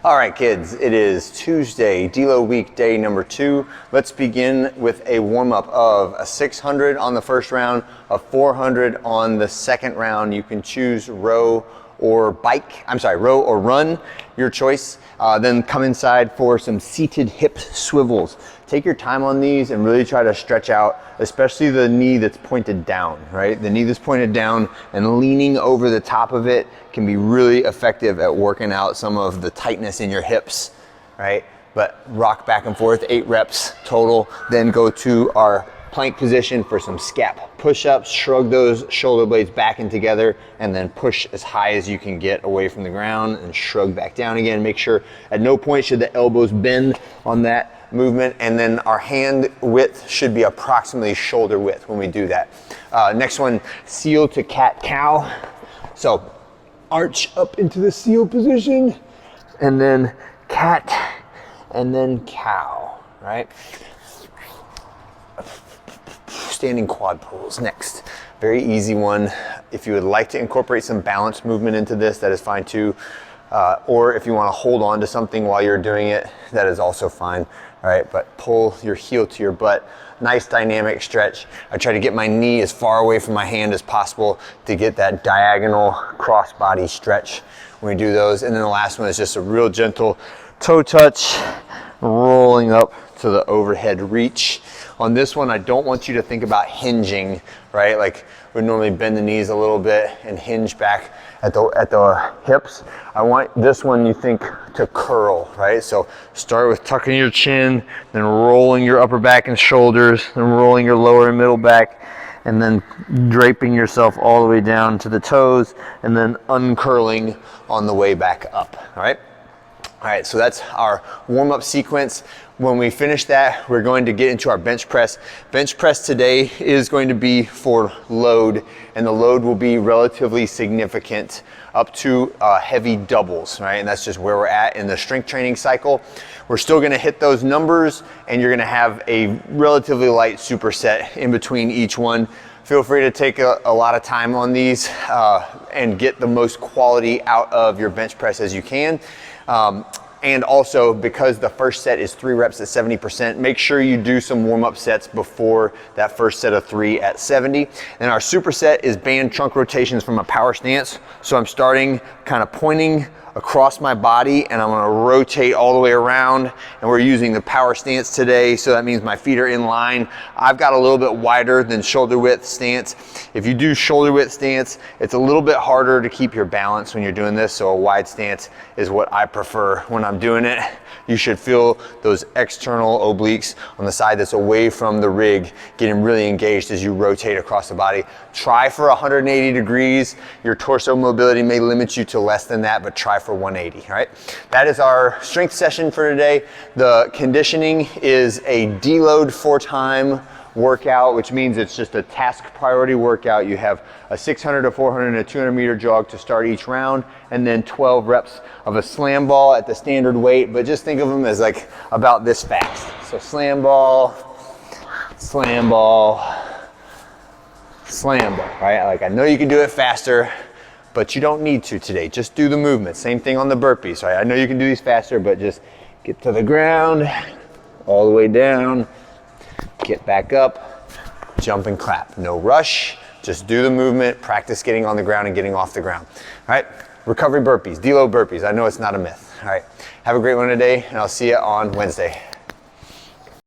All right, kids, it is Tuesday, Delo week day number 2. Let's begin with a warm-up of a 600 on the first round, a 400 on the second round. You can choose row or run, your choice. Then come inside for some seated hip swivels. Take your time on these and really try to stretch out, especially the knee that's pointed down, right? The knee that's pointed down and leaning over the top of it can be really effective at working out some of the tightness in your hips, right? But rock back and forth, 8 reps total. Then go to our plank position for some scap push-ups. Shrug those shoulder blades back and together, and then push as high as you can get away from the ground and shrug back down again. Make sure at no point should the elbows bend on that movement, and then our hand width should be approximately shoulder width when we do that. Next one, seal to cat-cow. So arch up into the seal position, and then cat, and then cow, right? Standing quad pulls next. Very easy one. If you would like to incorporate some balance movement into this, that is fine too. Or if you want to hold on to something while you're doing it, that is also fine. All right, but pull your heel to your butt. Nice dynamic stretch. I try to get my knee as far away from my hand as possible to get that diagonal cross body stretch when we do those. And then the last one is just a real gentle toe touch, rolling up to the overhead reach. On this one, I don't want you to think about hinging, right? Like we normally bend the knees a little bit and hinge back at the hips. I want this one, you think, to curl, right? So start with tucking your chin, then rolling your upper back and shoulders, then rolling your lower and middle back, and then draping yourself all the way down to the toes, and then uncurling on the way back up, all right? All right, so that's our warm-up sequence. When we finish that, we're going to get into our bench press. Bench press today is going to be for load, and the load will be relatively significant up to heavy doubles, right? And that's just where we're at in the strength training cycle. We're still gonna hit those numbers, and you're gonna have a relatively light superset in between each one. Feel free to take a lot of time on these and get the most quality out of your bench press as you can. And also, because the first set is 3 reps at 70%, make sure you do some warm-up sets before that first set of 3 at 70. And our superset is band trunk rotations from a power stance. So I'm starting kind of pointing across my body, and I'm gonna rotate all the way around, and we're using the power stance today, so that means my feet are in line. I've got a little bit wider than shoulder width stance. If you do shoulder width stance, it's a little bit harder to keep your balance when you're doing this, so a wide stance is what I prefer when I'm doing it. You should feel those external obliques on the side that's away from the rig getting really engaged as you rotate across the body. Try for 180 degrees. Your torso mobility may limit you to less than that, but try for 180, all right? That is our strength session for today. The conditioning is a deload 4-time workout, which means it's just a task priority workout. You have a 600, a 400, and a 200 meter jog to start each round, and then 12 reps of a slam ball at the standard weight, but just think of them as like about this fast. So slam ball, slam ball, slam ball, right? Like I know you can do it faster, but you don't need to today. Just do the movement. Same thing on the burpees, right? I know you can do these faster, but just get to the ground, all the way down, get back up, jump and clap. No rush, just do the movement, practice getting on the ground and getting off the ground. All right, recovery burpees, deload burpees. I know it's not a myth. All right, have a great one today, and I'll see you on Wednesday.